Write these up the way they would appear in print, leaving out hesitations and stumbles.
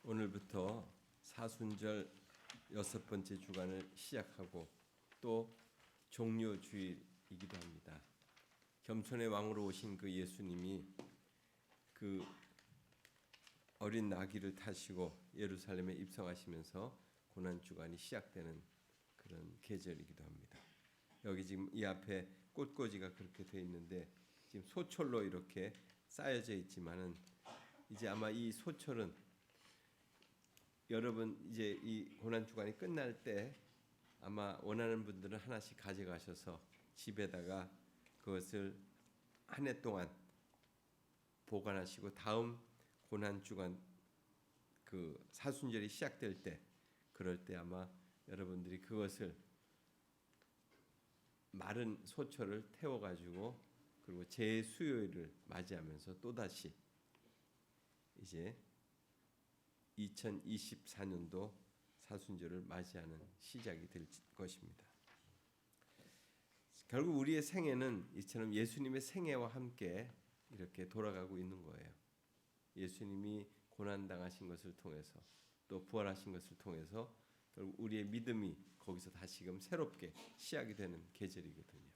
오늘부터 사순절 6번째 주간을 시작하고 또 종료주일이기도 합니다. 겸손의 왕으로 오신 그 예수님이 그 어린 나귀를 타시고 예루살렘에 입성하시면서 고난주간이 시작되는 그런 계절이기도 합니다. 여기 지금 이 앞에 꽃꽂이가 그렇게 되어 있는데 지금 소철로 이렇게 쌓여져 있지만은 이제 아마 이 소철은 여러분 이제 이 고난 주간이 끝날 때 아마 원하는 분들은 하나씩 가져가셔서 집에다가 그것을 한 해 동안 보관하시고 다음 고난 주간 그 사순절이 시작될 때 그럴 때 아마 여러분들이 그것을 마른 소철을 태워 가지고 그리고 제수요일을 맞이하면서 또다시 이제 2024년도 사순절을 맞이하는 시작이 될 것입니다. 결국 우리의 생애는 이처럼 예수님의 생애와 함께 이렇게 돌아가고 있는 거예요. 예수님이 고난당하신 것을 통해서 또 부활하신 것을 통해서 결국 우리의 믿음이 거기서 다시금 새롭게 시작이 되는 계절이거든요.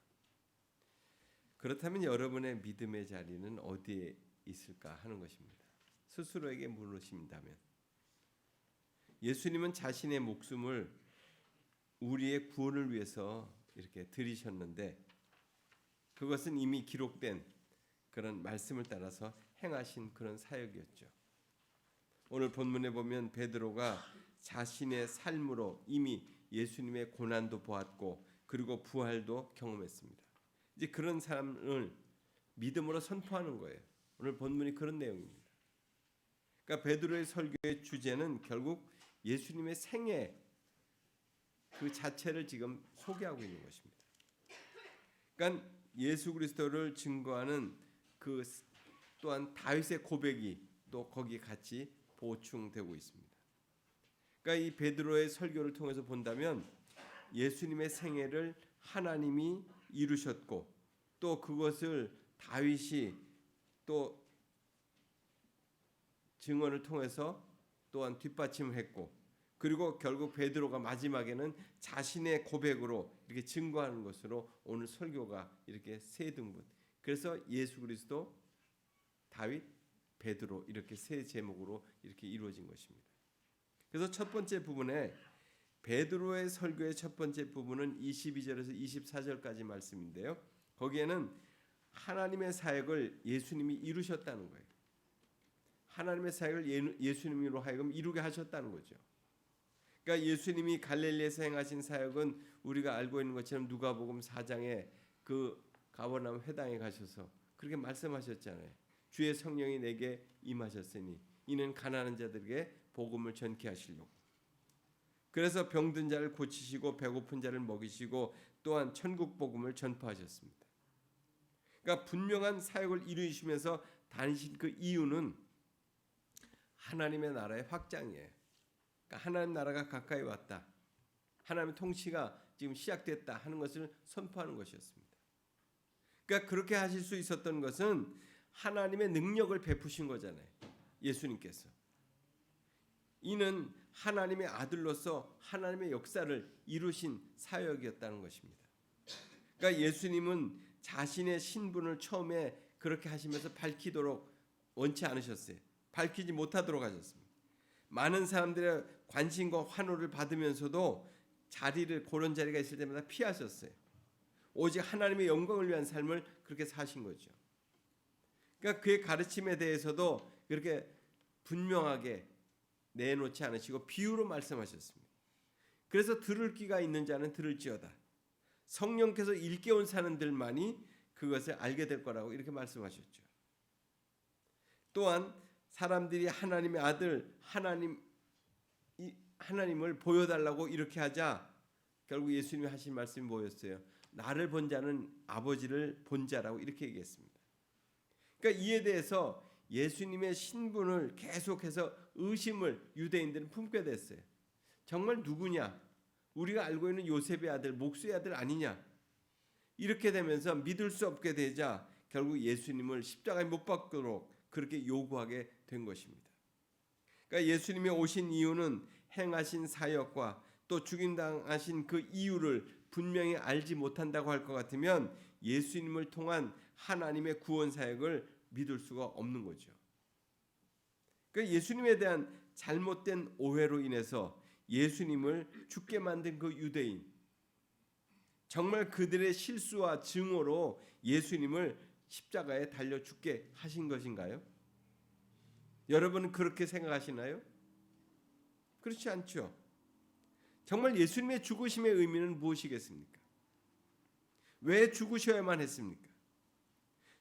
그렇다면 여러분의 믿음의 자리는 어디에 있을까 하는 것입니다. 스스로에게 물으신다면 예수님은 자신의 목숨을 우리의 구원을 위해서 이렇게 들이셨는데 그것은 이미 기록된 그런 말씀을 따라서 행하신 그런 사역이었죠. 오늘 본문에 보면 베드로가 자신의 삶으로 이미 예수님의 고난도 보았고 그리고 부활도 경험했습니다. 이제 그런 사람을 믿음으로 선포하는 거예요. 오늘 본문이 그런 내용입니다. 그러니까 베드로의 설교의 주제는 결국 예수님의 생애 그 자체를 지금 소개하고 있는 것입니다. 그러니까 예수 그리스도를 증거하는 그 또한 다윗의 고백이 또 거기에 같이 보충되고 있습니다. 그러니까 이 베드로의 설교를 통해서 본다면 예수님의 생애를 하나님이 이루셨고 또 그것을 다윗이 또 증언을 통해서 또한 뒷받침했고 그리고 결국 베드로가 마지막에는 자신의 고백으로 이렇게 증거하는 것으로 오늘 설교가 이렇게 세 등분. 그래서 예수 그리스도, 다윗, 베드로 이렇게 세 제목으로 이렇게 이루어진 것입니다. 그래서 첫 번째 부분에 베드로의 설교의 첫 번째 부분은 22절에서 24절까지 말씀인데요. 거기에는 하나님의 사역을 예수님이 이루셨다는 거예요. 하나님의 사역을 예수님으로 하여금 이루게 하셨다는 거죠. 그러니까 예수님이 갈릴리에서 행하신 사역은 우리가 알고 있는 것처럼 누가복음 4장에 그 가버나움 회당에 가셔서 그렇게 말씀하셨잖아요. 주의 성령이 내게 임하셨으니 이는 가난한 자들에게 복음을 전케 하시려고. 그래서 병든 자를 고치시고 배고픈 자를 먹이시고 또한 천국 복음을 전파하셨습니다. 그러니까 분명한 사역을 이루시면서 다니신 그 이유는 하나님의 나라의 확장이에요. 그러니까 하나님 나라가 가까이 왔다. 하나님의 통치가 지금 시작됐다 하는 것을 선포하는 것이었습니다. 그러니까 그렇게 하실 수 있었던 것은 하나님의 능력을 베푸신 거잖아요. 예수님께서. 이는 하나님의 아들로서 하나님의 역사를 이루신 사역이었다는 것입니다. 그러니까 예수님은 자신의 신분을 처음에 그렇게 하시면서 밝히도록 원치 않으셨어요. 밝히지 못하도록 하셨습니다. 많은 사람들의 관심과 환호를 받으면서도 그런 자리가 있을 때마다 피하셨어요. 오직 하나님의 영광을 위한 삶을 그렇게 사신 거죠. 그러니까 그의 가르침에 대해서도 그렇게 분명하게 내놓지 않으시고 비유로 말씀하셨습니다. 그래서 들을 귀가 있는 자는 들을지어다. 성령께서 일깨운 사람들만이 그것을 알게 될 거라고 이렇게 말씀하셨죠. 또한 사람들이 하나님의 아들 하나님을 보여달라고 이렇게 하자 결국 예수님이 하신 말씀이 뭐였어요? 나를 본 자는 아버지를 본 자라고 이렇게 얘기했습니다. 그러니까 이에 대해서 예수님의 신분을 계속해서 의심을 유대인들은 품게 됐어요. 정말 누구냐? 우리가 알고 있는 요셉의 아들, 목수의 아들 아니냐? 이렇게 되면서 믿을 수 없게 되자 결국 예수님을 십자가에 못 박도록 그렇게 요구하게 된 것입니다. 그러니까 예수님이 오신 이유는 행하신 사역과 또 죽임당하신 그 이유를 분명히 알지 못한다고 할 것 같으면 예수님을 통한 하나님의 구원 사역을 믿을 수가 없는 거죠. 그러니까 예수님에 대한 잘못된 오해로 인해서 예수님을 죽게 만든 그 유대인, 정말 그들의 실수와 증오로 예수님을 십자가에 달려 죽게 하신 것인가요? 여러분은 그렇게 생각하시나요? 그렇지 않죠. 정말 예수님의 죽으심의 의미는 무엇이겠습니까? 왜 죽으셔야만 했습니까?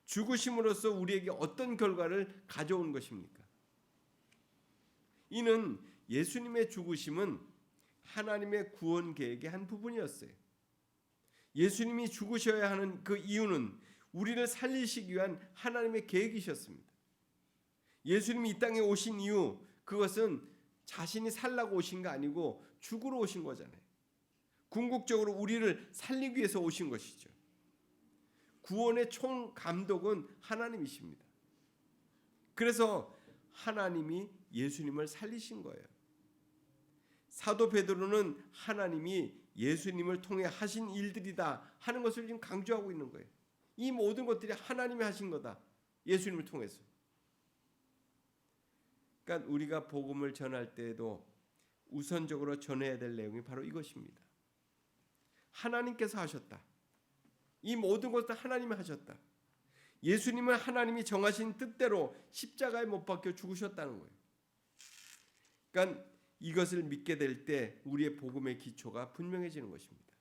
죽으심으로써 우리에게 어떤 결과를 가져온 것입니까? 이는 예수님의 죽으심은 하나님의 구원 계획의 한 부분이었어요. 예수님이 죽으셔야 하는 그 이유는 우리를 살리시기 위한 하나님의 계획이셨습니다. 예수님이 이 땅에 오신 이유, 그것은 자신이 살라고 오신 거 아니고 죽으러 오신 거잖아요. 궁극적으로 우리를 살리기 위해서 오신 것이죠. 구원의 총 감독은 하나님이십니다. 그래서 하나님이 예수님을 살리신 거예요. 사도 베드로는 하나님이 예수님을 통해 하신 일들이다 하는 것을 지금 강조하고 있는 거예요. 이 모든 것들이 하나님이 하신 거다. 예수님을 통해서. 그러니까 우리가 복음을 전할 때에도 우선적으로 전해야 될 내용이 바로 이것입니다. 하나님께서 하셨다. 이 모든 것도 하나님이 하셨다. 예수님은 하나님이 정하신 뜻대로 십자가에 못 박혀 죽으셨다는 거예요. 그러니까 이것을 믿게 될 때 우리의 복음의 기초가 분명해지는 것입니다.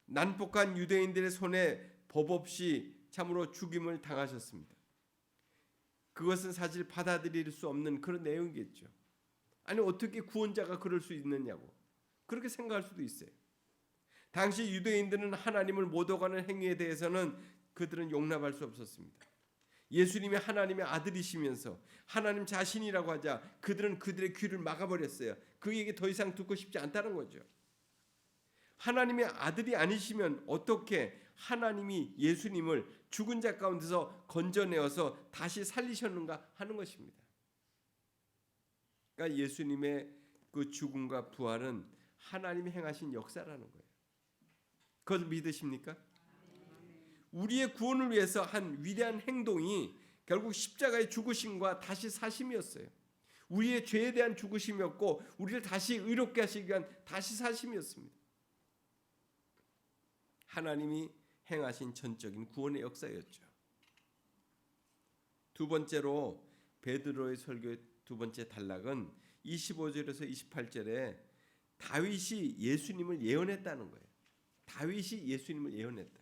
난폭한 유대인들의 손에 법 없이 참으로 죽임을 당하셨습니다. 그것은 사실 받아들일 수 없는 그런 내용이겠죠. 아니 어떻게 구원자가 그럴 수 있느냐고 그렇게 생각할 수도 있어요. 당시 유대인들은 하나님을 모독하는 행위에 대해서는 그들은 용납할 수 없었습니다. 예수님이 하나님의 아들이시면서 하나님 자신이라고 하자 그들은 그들의 귀를 막아버렸어요. 그 얘기 더 이상 듣고 싶지 않다는 거죠. 하나님의 아들이 아니시면 어떻게 하나님이 예수님을 죽은 자 가운데서 건져내어서 다시 살리셨는가 하는 것입니다. 그러니까 예수님의 그 죽음과 부활은 하나님이 행하신 역사라는 거예요. 그것을 믿으십니까? 우리의 구원을 위해서 한 위대한 행동이 결국 십자가의 죽으심과 다시 사심이었어요. 우리의 죄에 대한 죽으심이었고 우리를 다시 의롭게 하시기 위한 다시 사심이었습니다. 하나님이 행하신 전적인 구원의 역사였죠. 두 번째로 베드로의 설교의 두 번째 단락은 25절에서 28절에 다윗이 예수님을 예언했다는 거예요. 다윗이 예수님을 예언했다.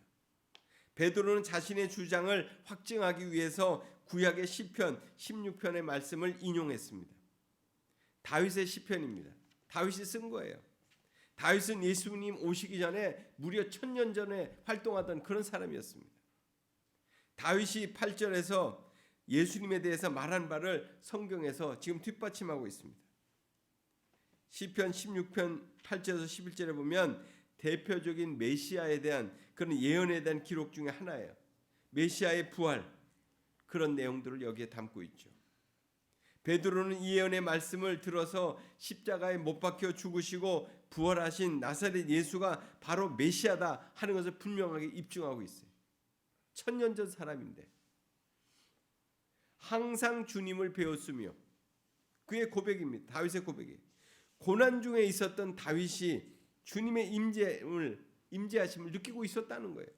베드로는 자신의 주장을 확증하기 위해서 구약의 시편 16편의 말씀을 인용했습니다. 다윗의 시편입니다. 다윗이 쓴 거예요. 다윗은 예수님 오시기 전에 무려 1000년 전에 활동하던 그런 사람이었습니다. 다윗이 8절에서 예수님에 대해서 말한 바를 성경에서 지금 뒷받침하고 있습니다. 시편 16편 8절에서 11절에 보면 대표적인 메시아에 대한 그런 예언에 대한 기록 중에 하나예요. 메시아의 부활, 그런 내용들을 여기에 담고 있죠. 베드로는 이 예언의 말씀을 들어서 십자가에 못 박혀 죽으시고 부활하신 나사렛 예수가 바로 메시아다 하는 것을 분명하게 입증하고 있어요. 1000년 전 사람인데 항상 주님을 배웠으며, 그의 고백입니다. 다윗의 고백이 고난 중에 있었던 다윗이 주님의 임재하심을 느끼고 있었다는 거예요.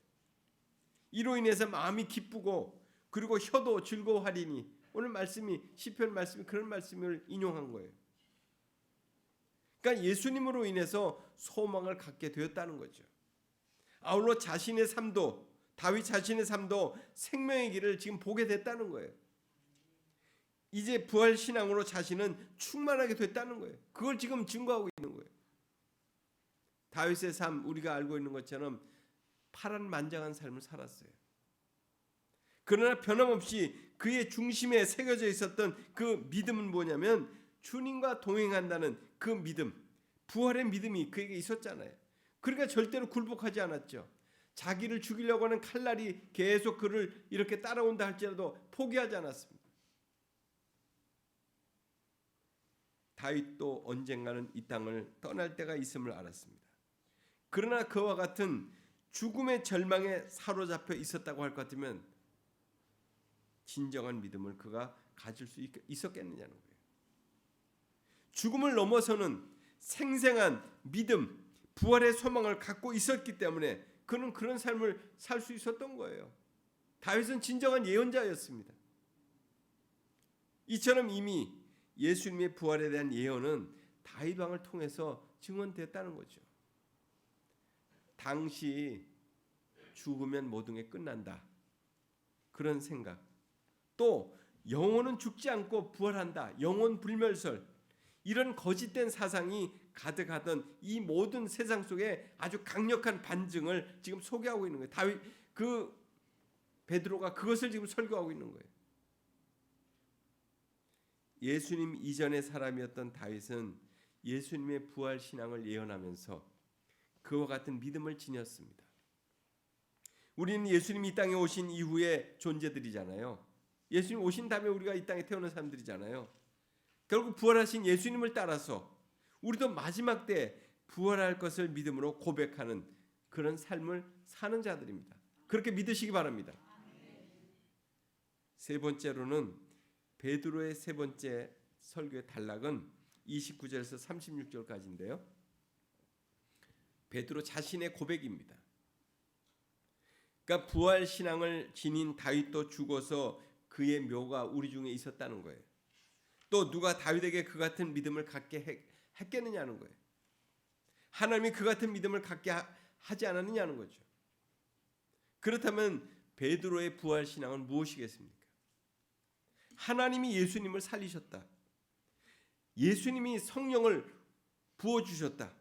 이로 인해서 마음이 기쁘고 그리고 혀도 즐거워하리니, 오늘 말씀이 시편 말씀이 그런 말씀을 인용한 거예요. 그러니까 예수님으로 인해서 소망을 갖게 되었다는 거죠. 아울러 자신의 삶도, 다윗 자신의 삶도 생명의 길을 지금 보게 됐다는 거예요. 이제 부활 신앙으로 자신은 충만하게 됐다는 거예요. 그걸 지금 증거하고 있는 거예요. 다윗의 삶, 우리가 알고 있는 것처럼 파란만장한 삶을 살았어요. 그러나 변함없이 그의 중심에 새겨져 있었던 그 믿음은 뭐냐면 주님과 동행한다는 그 믿음, 부활의 믿음이 그에게 있었잖아요. 그러니까 절대로 굴복하지 않았죠. 자기를 죽이려고 하는 칼날이 계속 그를 이렇게 따라온다 할지라도 포기하지 않았습니다. 다윗도 언젠가는 이 땅을 떠날 때가 있음을 알았습니다. 그러나 그와 같은 죽음의 절망에 사로잡혀 있었다고 할 것 같으면 진정한 믿음을 그가 가질 수 있었겠느냐는 거예요. 죽음을 넘어서는 생생한 믿음, 부활의 소망을 갖고 있었기 때문에 그는 그런 삶을 살 수 있었던 거예요. 다윗은 진정한 예언자였습니다. 이처럼 이미 예수님의 부활에 대한 예언은 다윗 왕을 통해서 증언됐다는 거죠. 당시 죽으면 모든 게 끝난다. 그런 생각. 또 영혼은 죽지 않고 부활한다. 영혼 불멸설. 이런 거짓된 사상이 가득하던 이 모든 세상 속에 아주 강력한 반증을 지금 소개하고 있는 거예요. 다윗 베드로가 그것을 지금 설교하고 있는 거예요. 예수님 이전의 사람이었던 다윗은 예수님의 부활 신앙을 예언하면서 그와 같은 믿음을 지녔습니다. 우리는 예수님이 이 땅에 오신 이후의 존재들이잖아요. 예수님 오신 다음에 우리가 이 땅에 태어난 사람들이잖아요. 결국 부활하신 예수님을 따라서 우리도 마지막 때 부활할 것을 믿음으로 고백하는 그런 삶을 사는 자들입니다. 그렇게 믿으시기 바랍니다. 세 번째로는 베드로의 세 번째 설교의 단락은 29절에서 36절까지인데요. 베드로 자신의 고백입니다. 그러니까 부활 신앙을 지닌 다윗도 죽어서 그의 묘가 우리 중에 있었다는 거예요. 또 누가 다윗에게 그 같은 믿음을 갖게 했겠느냐는 거예요. 하나님이 그 같은 믿음을 갖게 하지 않았느냐는 거죠. 그렇다면 베드로의 부활 신앙은 무엇이겠습니까? 하나님이 예수님을 살리셨다. 예수님이 성령을 부어주셨다.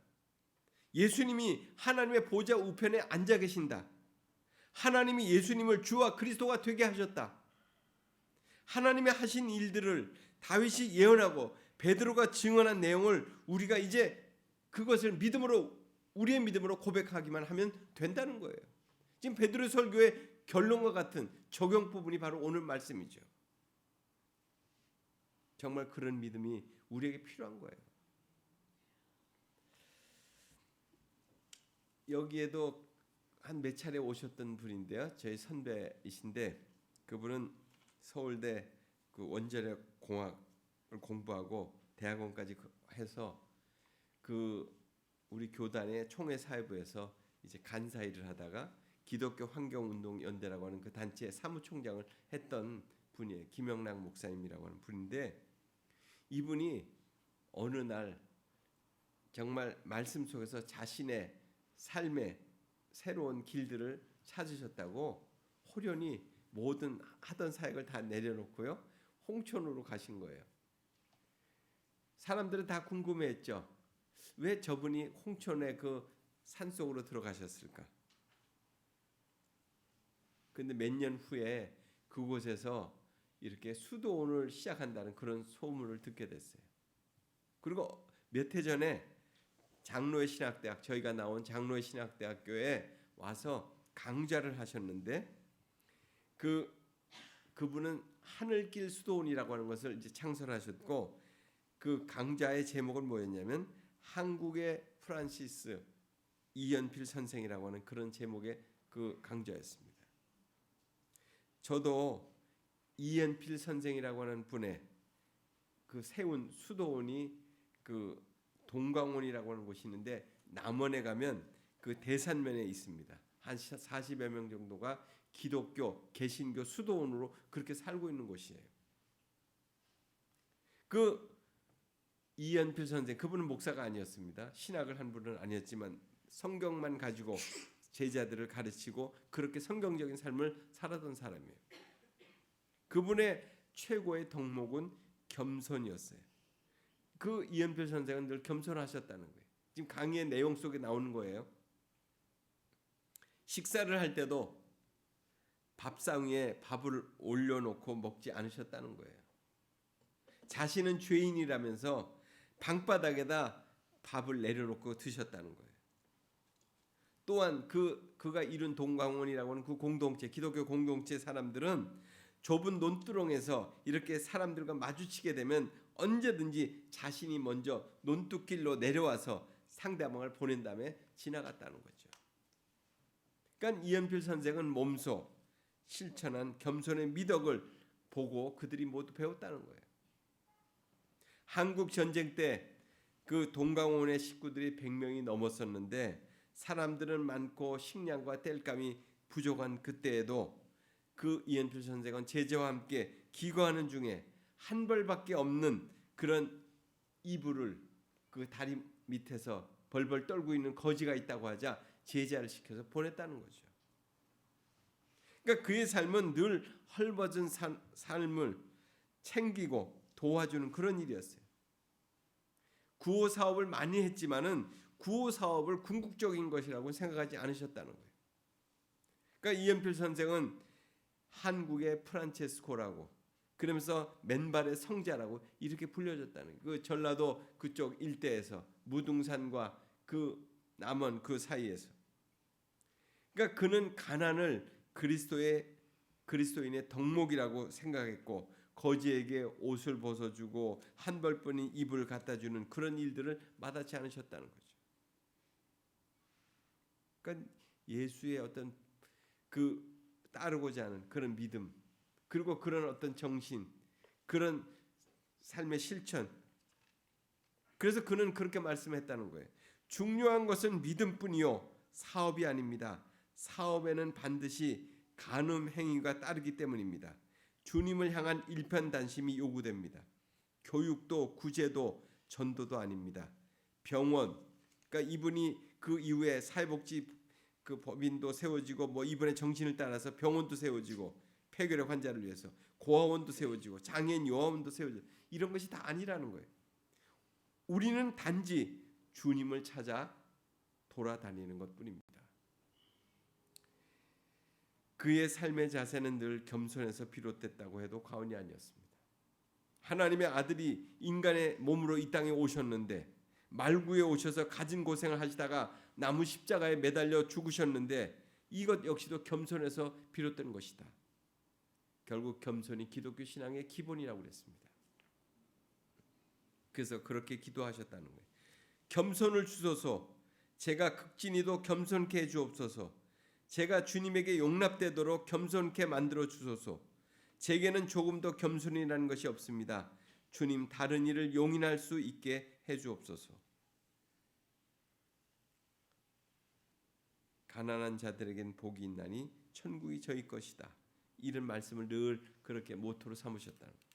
예수님이 하나님의 보좌 우편에 앉아 계신다. 하나님이 예수님을 주와 그리스도가 되게 하셨다. 하나님이 하신 일들을 다윗이 예언하고 베드로가 증언한 내용을 우리가 이제 그것을 믿음으로 우리의 믿음으로 고백하기만 하면 된다는 거예요. 지금 베드로의 설교의 결론과 같은 적용 부분이 바로 오늘 말씀이죠. 정말 그런 믿음이 우리에게 필요한 거예요. 여기에도 한 몇 차례 오셨던 분인데요. 저희 선배이신데 그분은 서울대 그 원자력 공학을 공부하고 대학원까지 해서 그 우리 교단의 총회 사회부에서 이제 간사 일을 하다가 기독교 환경운동연대라고 하는 그 단체의 사무총장을 했던 분이에요. 김영락 목사님이라고 하는 분인데 이분이 어느 날 정말 말씀 속에서 자신의 삶의 새로운 길들을 찾으셨다고 호련히 모든 하던 사역을 다 내려놓고요. 홍천으로 가신 거예요. 사람들은 다 궁금해했죠. 왜 저분이 홍천의 그 산속으로 들어가셨을까? 근데 몇 년 후에 그곳에서 이렇게 수도원을 시작한다는 그런 소문을 듣게 됐어요. 그리고 몇 해 전에 장로의 신학대학, 저희가 나온 장로의 신학대학교에 와서 강좌를 하셨는데 그분은 하늘길 수도원이라고 하는 것을 이제 창설하셨고 그 강좌의 제목은 뭐였냐면 한국의 프란시스 이연필 선생이라고 하는 그런 제목의 그 강좌였습니다. 저도 이연필 선생이라고 하는 분의 그 세운 수도원이 그 동광원이라고 하는 곳이 있는데 남원에 가면 그 대산면에 있습니다. 한 40여 명 정도가 기독교, 개신교 수도원으로 그렇게 살고 있는 곳이에요. 그 이연필 선생, 그분은 목사가 아니었습니다. 신학을 한 분은 아니었지만 성경만 가지고 제자들을 가르치고 그렇게 성경적인 삶을 살았던 사람이에요. 그분의 최고의 덕목은 겸손이었어요. 그 이연필 선생은 늘 겸손하셨다는 거예요. 지금 강의의 내용 속에 나오는 거예요. 식사를 할 때도 밥상 위에 밥을 올려놓고 먹지 않으셨다는 거예요. 자신은 죄인이라면서 방바닥에다 밥을 내려놓고 드셨다는 거예요. 또한 그가 이룬 동광원이라고 하는 그 공동체, 기독교 공동체 사람들은 좁은 논두렁에서 이렇게 사람들과 마주치게 되면 언제든지 자신이 먼저 논두길로 내려와서 상대방을 보낸 다음에 지나갔다는 거죠. 그러니까 이연필 선생은 몸소 실천한 겸손의 미덕을 보고 그들이 모두 배웠다는 거예요. 한국 전쟁 때 그 동강원의 식구들이 100명이 넘었었는데 사람들은 많고 식량과 땔감이 부족한 그때에도 그 이연필 선생은 제자와 함께 기거하는 중에 한 벌밖에 없는 그런 이불을 그 다리 밑에서 벌벌 떨고 있는 거지가 있다고 하자 제자를 시켜서 보냈다는 거죠. 그러니까 그의 삶은 늘 헐벗은 삶을 챙기고 도와주는 그런 일이었어요. 구호 사업을 많이 했지만은 구호 사업을 궁극적인 것이라고 생각하지 않으셨다는 거예요. 그러니까 이연필 선생은 한국의 프란체스코라고 그러면서 맨발의 성자라고 이렇게 불려졌다는 거예요. 그 전라도 그쪽 일대에서 무등산과 그 남원 그 사이에서. 그러니까 그는 가난을 그리스도인의 덕목이라고 생각했고 거지에게 옷을 벗어주고 한 벌뿐인 이불을 갖다주는 그런 일들을 마다치 않으셨다는 거죠. 그러니까 예수의 어떤 그 따르고자 하는 그런 믿음 그리고 그런 어떤 정신 그런 삶의 실천 그래서 그는 그렇게 말씀했다는 거예요. 중요한 것은 믿음뿐이요 사업이 아닙니다. 사업에는 반드시 간음 행위가 따르기 때문입니다. 주님을 향한 일편단심이 요구됩니다. 교육도 구제도 전도도 아닙니다. 병원 그러니까 이분이 그 이후에 사회복지 그 법인도 세워지고 뭐 이분의 정신을 따라서 병원도 세워지고 폐결핵 환자를 위해서 고아원도 세워지고 장애인 요아원도 세워지고 이런 것이 다 아니라는 거예요. 우리는 단지 주님을 찾아 돌아다니는 것뿐입니다. 그의 삶의 자세는 늘 겸손에서 비롯됐다고 해도 과언이 아니었습니다. 하나님의 아들이 인간의 몸으로 이 땅에 오셨는데 말구에 오셔서 가진 고생을 하시다가 나무 십자가에 매달려 죽으셨는데 이것 역시도 겸손에서 비롯된 것이다. 결국 겸손이 기독교 신앙의 기본이라고 그랬습니다. 그래서 그렇게 기도하셨다는 거예요. 겸손을 주소서. 제가 극진히도 겸손케 해주옵소서. 제가 주님에게 용납되도록 겸손케 만들어 주소서. 제게는 조금도 겸손이라는 것이 없습니다. 주님 다른 일을 용인할 수 있게 해주옵소서. 가난한 자들에겐 복이 있나니 천국이 저희 것이다. 이런 말씀을 늘 그렇게 모토로 삼으셨다는 거예요.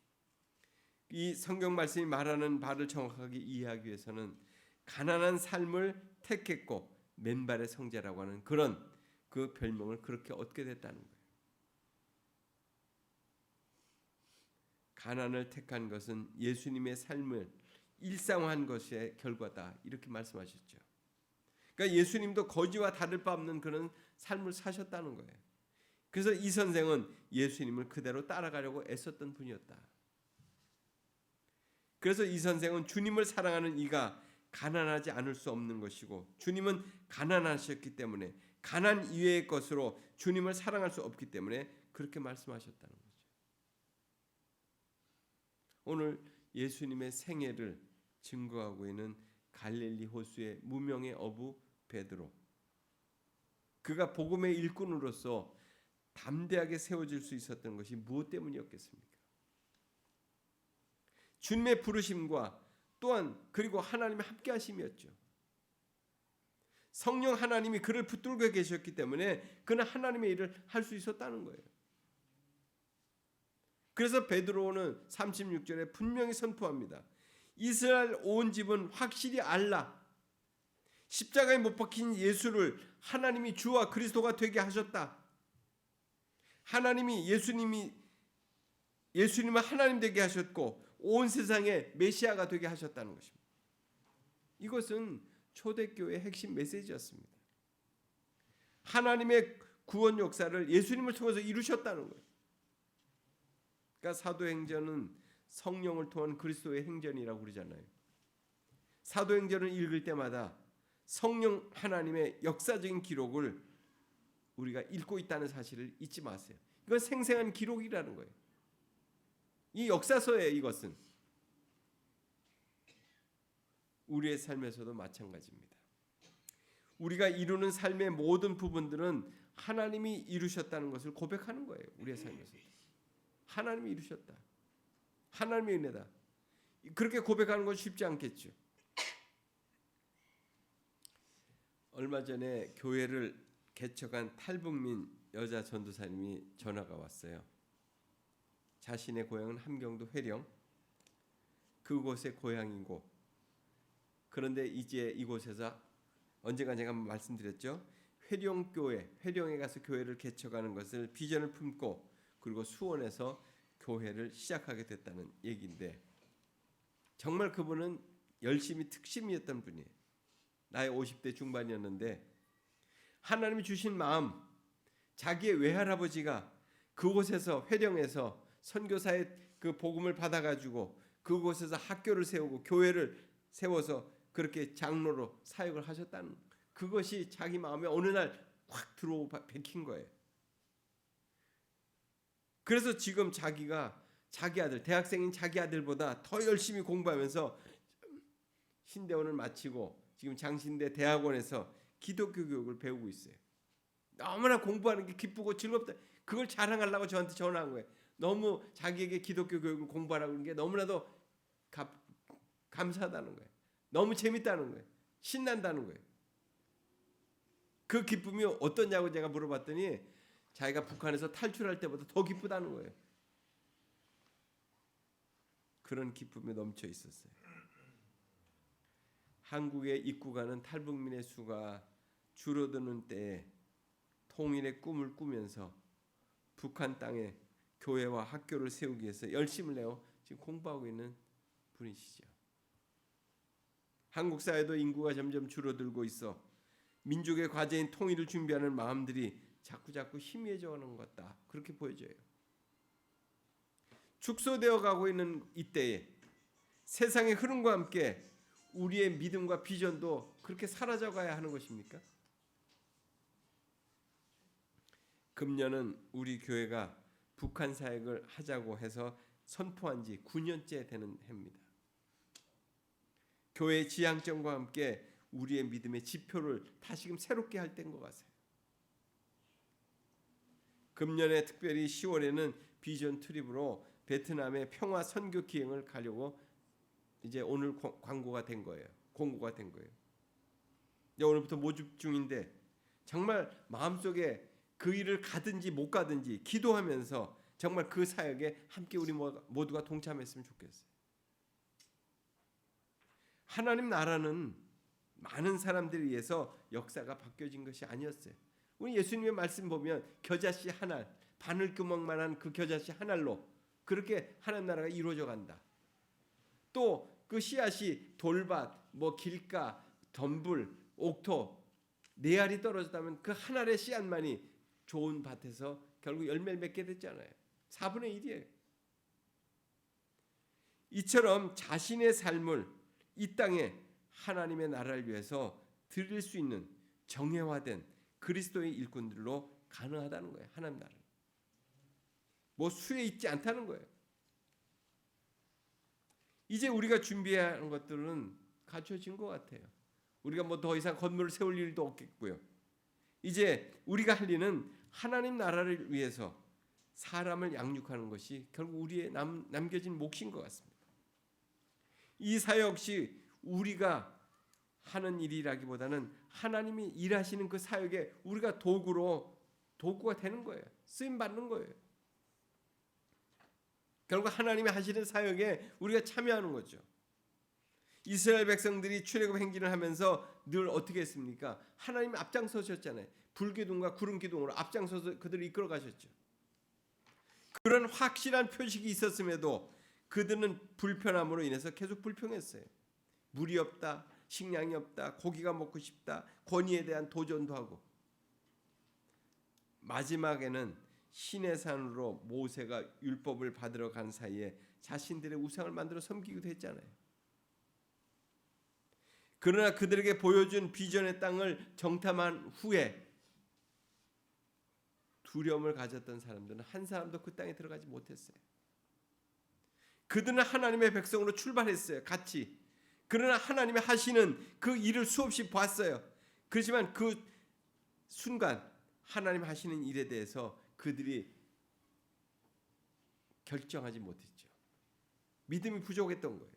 이 성경 말씀이 말하는 바를 정확하게 이해하기 위해서는 가난한 삶을 택했고 맨발의 성자라고 하는 그런 그 별명을 그렇게 얻게 됐다는 거예요. 가난을 택한 것은 예수님의 삶을 일상화한 것의 결과다. 이렇게 말씀하셨죠. 그러니까 예수님도 거지와 다를 바 없는 그런 삶을 사셨다는 거예요. 그래서 이 선생은 예수님을 그대로 따라가려고 애썼던 분이었다. 그래서 이 선생은 주님을 사랑하는 이가 가난하지 않을 수 없는 것이고 주님은 가난하셨기 때문에 가난 이외의 것으로 주님을 사랑할 수 없기 때문에 그렇게 말씀하셨다는 거죠. 오늘 예수님의 생애를 증거하고 있는 갈릴리 호수의 무명의 어부 베드로. 그가 복음의 일꾼으로서 담대하게 세워질 수 있었던 것이 무엇 때문이었겠습니까? 주님의 부르심과 또한 그리고 하나님의 함께 하심이었죠. 성령 하나님이 그를 붙들고 계셨기 때문에 그는 하나님의 일을 할 수 있었다는 거예요. 그래서 베드로는 36절에 분명히 선포합니다. 이스라엘 온 집은 확실히 알라. 십자가에 못 박힌 예수를 하나님이 주와 그리스도가 되게 하셨다. 하나님이 예수님을 하나님 되게 하셨고 온 세상에 메시아가 되게 하셨다는 것입니다. 이것은 초대교회의 핵심 메시지였습니다. 하나님의 구원 역사를 예수님을 통해서 이루셨다는 거예요. 그러니까 사도행전은 성령을 통한 그리스도의 행전이라고 그러잖아요. 사도행전을 읽을 때마다 성령 하나님의 역사적인 기록을 우리가 읽고 있다는 사실을 잊지 마세요. 이건 생생한 기록이라는 거예요. 이 역사서예요. 이것은 우리의 삶에서도 마찬가지입니다. 우리가 이루는 삶의 모든 부분들은 하나님이 이루셨다는 것을 고백하는 거예요. 우리의 삶에서 하나님이 이루셨다. 하나님의 은혜다. 그렇게 고백하는 건 쉽지 않겠죠. 얼마 전에 교회를 개척한 탈북민 여자 전도사님이 전화가 왔어요. 자신의 고향은 함경도 회령, 그곳의 고향이고, 그런데 이제 이곳에서 언젠가 제가 말씀드렸죠. 회령교회, 회령에 가서 교회를 개척하는 것을 비전을 품고 그리고 수원에서 교회를 시작하게 됐다는 얘기인데, 정말 그분은 열심히 특심이었던 분이에요. 나이 50대 중반이었는데 하나님이 주신 마음, 자기의 외할아버지가 그곳에서 회령에서 선교사의 그 복음을 받아가지고 그곳에서 학교를 세우고 교회를 세워서 그렇게 장로로 사역을 하셨다는, 그것이 자기 마음에 어느 날 확 들어오 박힌 거예요. 그래서 지금 자기가 자기 아들, 대학생인 자기 아들보다 더 열심히 공부하면서 신대원을 마치고 지금 장신대 대학원에서 기독교 교육을 배우고 있어요. 너무나 공부하는 게 기쁘고 즐겁다. 그걸 자랑하려고 저한테 전화한 거예요. 너무 자기에게 기독교 교육을 공부하라고 하는 게 너무나도 감사하다는 거예요. 너무 재밌다는 거예요. 신난다는 거예요. 그 기쁨이 어떠냐고 제가 물어봤더니 자기가 북한에서 탈출할 때보다 더 기쁘다는 거예요. 그런 기쁨이 넘쳐 있었어요. 한국에 입국하는 탈북민의 수가 줄어드는 때에 통일의 꿈을 꾸면서 북한 땅에 교회와 학교를 세우기 위해서 열심을 내어 지금 공부하고 있는 분이시죠. 한국 사회도 인구가 점점 줄어들고 있어 민족의 과제인 통일을 준비하는 마음들이 자꾸자꾸 희미해져 가는 것 같다. 그렇게 보여져요. 축소되어 가고 있는 이때에 세상의 흐름과 함께 우리의 믿음과 비전도 그렇게 사라져가야 하는 것입니까? 금년은 우리 교회가 북한 사역을 하자고 해서 선포한 지 9년째 되는 해입니다. 교회의 지향점과 함께 우리의 믿음의 지표를 다시금 새롭게 할 때인 것 같아요. 금년에 특별히 10월에는 비전 트립으로 베트남의 평화 선교 기행을 가려고 이제 오늘 공고가 된 거예요. 이제 오늘부터 모집 중인데 정말 마음속에 그 일을 가든지 못 가든지 기도하면서 정말 그 사역에 함께 우리 모두가 동참했으면 좋겠어요. 하나님 나라는 많은 사람들에 의해서 역사가 바뀌어진 것이 아니었어요. 우리 예수님의 말씀 보면 겨자씨 한 알, 바늘구멍만한 그 겨자씨 한 알로 그렇게 하나님 나라가 이루어져 간다. 또 그 씨앗이 돌밭, 길가, 덤불, 옥토, 네 알이 떨어졌다면 그 한 알의 씨앗만이 좋은 밭에서 결국 열매를 맺게 됐잖아요. 4분의 1이에요. 이처럼 자신의 삶을 이 땅에 하나님의 나라를 위해서 드릴 수 있는 정예화된 그리스도의 일꾼들로 가능하다는 거예요. 하나님 나라를. 수에 있지 않다는 거예요. 이제 우리가 준비해야 하는 것들은 갖춰진 것 같아요. 우리가 더 이상 건물을 세울 일도 없겠고요. 이제 우리가 할 일은 하나님 나라를 위해서 사람을 양육하는 것이 결국 우리의 남겨진 몫인 것 같습니다. 이 사역 역시 우리가 하는 일이라기보다는 하나님이 일하시는 그 사역에 우리가 도구가 되는 거예요. 쓰임 받는 거예요. 결국 하나님이 하시는 사역에 우리가 참여하는 거죠. 이스라엘 백성들이 출애굽 행진을 하면서 늘 어떻게 했습니까? 하나님이 앞장서셨잖아요. 불기둥과 구름기둥으로 앞장서서 그들을 이끌어 가셨죠. 그런 확실한 표식이 있었음에도 그들은 불편함으로 인해서 계속 불평했어요. 물이 없다, 식량이 없다, 고기가 먹고 싶다, 권위에 대한 도전도 하고. 마지막에는 시내산으로 모세가 율법을 받으러 간 사이에 자신들의 우상을 만들어 섬기기도 했잖아요. 그러나 그들에게 보여준 비전의 땅을 정탐한 후에 두려움을 가졌던 사람들은 한 사람도 그 땅에 들어가지 못했어요. 그들은 하나님의 백성으로 출발했어요. 같이. 그러나 하나님이 하시는 그 일을 수없이 봤어요. 그렇지만 그 순간 하나님 하시는 일에 대해서 그들이 결정하지 못했죠. 믿음이 부족했던 거예요.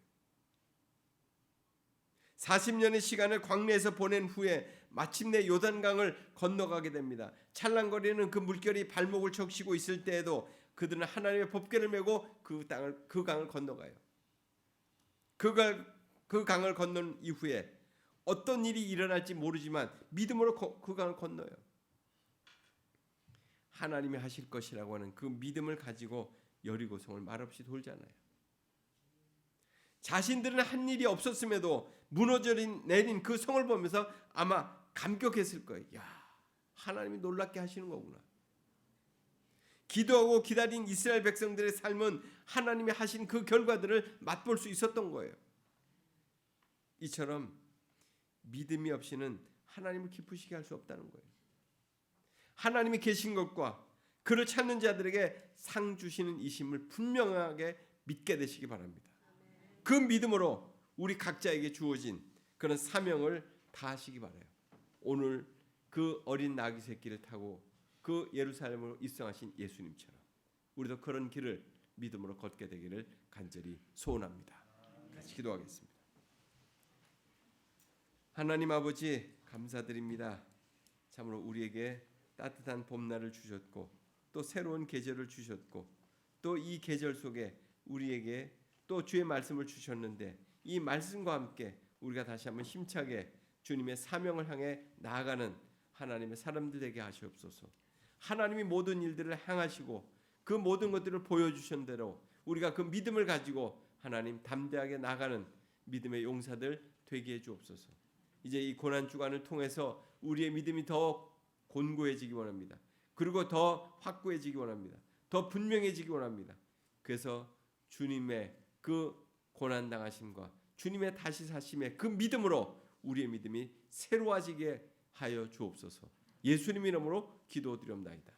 40년의 시간을 광야에서 보낸 후에 마침내 요단강을 건너가게 됩니다. 찰랑거리는 그 물결이 발목을 적시고 있을 때에도 그들은 하나님의 법궤를 메고 그 강을 건너가요. 그 강을 건넌 이후에 어떤 일이 일어날지 모르지만 믿음으로 그 강을 건너요. 하나님이 하실 것이라고 하는 그 믿음을 가지고 여리고성을 말없이 돌잖아요. 자신들은 한 일이 없었음에도 무너져 내린 그 성을 보면서 아마 감격했을 거예요. 야, 하나님이 놀랍게 하시는 거구나. 기도하고 기다린 이스라엘 백성들의 삶은 하나님이 하신 그 결과들을 맛볼 수 있었던 거예요. 이처럼 믿음이 없이는 하나님을 기쁘시게 할 수 없다는 거예요. 하나님이 계신 것과 그를 찾는 자들에게 상 주시는 이심을 분명하게 믿게 되시기 바랍니다. 그 믿음으로 우리 각자에게 주어진 그런 사명을 다하시기 바라요. 오늘 그 어린 나귀 새끼를 타고 그 예루살렘으로 입성하신 예수님처럼 우리도 그런 길을 믿음으로 걷게 되기를 간절히 소원합니다. 같이 기도하겠습니다. 하나님 아버지 감사드립니다. 참으로 우리에게 따뜻한 봄날을 주셨고 또 새로운 계절을 주셨고 또 이 계절 속에 우리에게 또 주의 말씀을 주셨는데 이 말씀과 함께 우리가 다시 한번 힘차게 주님의 사명을 향해 나아가는 하나님의 사람들 되게 하시옵소서. 하나님이 모든 일들을 행하시고 그 모든 것들을 보여주신 대로 우리가 그 믿음을 가지고 하나님 담대하게 나가는 믿음의 용사들 되게 해 주옵소서. 이제 이 고난 주간을 통해서 우리의 믿음이 더 곤고해지기 원합니다. 그리고 더 확고해지기 원합니다. 더 분명해지기 원합니다. 그래서 주님의 그 고난 당하심과 주님의 다시 사심의 그 믿음으로 우리의 믿음이 새로워지게 하여 주옵소서. 예수님 이름으로 기도드립니다.